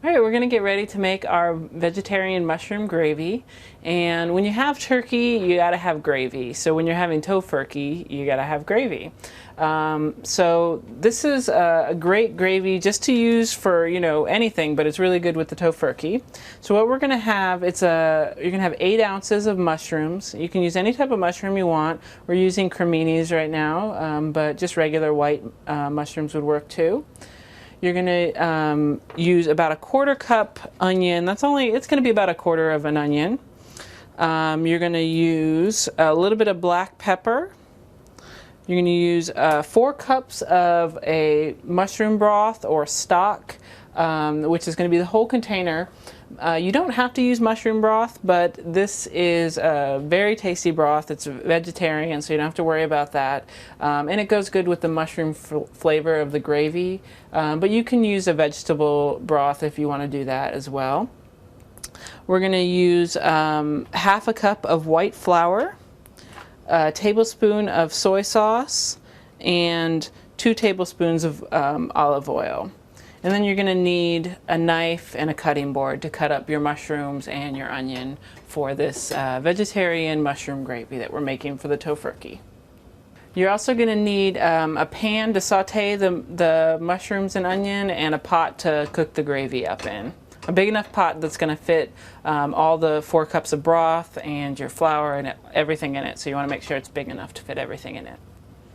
All right, we're going to get ready to make our vegetarian mushroom gravy. And when you have turkey, you got to have gravy. So when you're having tofurky, you got to have gravy. So this is a great gravy just to use for, anything, but it's really good with the tofurky. So what we're going to have, you're going to have 8 ounces of mushrooms. You can use any type of mushroom you want. We're using creminis right now, but just regular white mushrooms would work too. You're going to use about a 1/4 cup onion. It's going to be about 1/4 of an onion. You're going to use a little bit of black pepper. You're going to use 4 cups of a mushroom broth or stock, which is going to be the whole container. You don't have to use mushroom broth, but this is a very tasty broth. It's vegetarian, so you don't have to worry about that. And it goes good with the mushroom flavor of the gravy. But you can use a vegetable broth if you want to do that as well. We're going to use 1/2 cup of white flour, a tablespoon of soy sauce, and 2 tablespoons of olive oil. And then you're going to need a knife and a cutting board to cut up your mushrooms and your onion for this vegetarian mushroom gravy that we're making for the tofurky. You're also going to need a pan to saute the mushrooms and onion, and a pot to cook the gravy up in. A big enough pot that's going to fit all the 4 cups of broth and your flour and everything in it. So you want to make sure it's big enough to fit everything in it.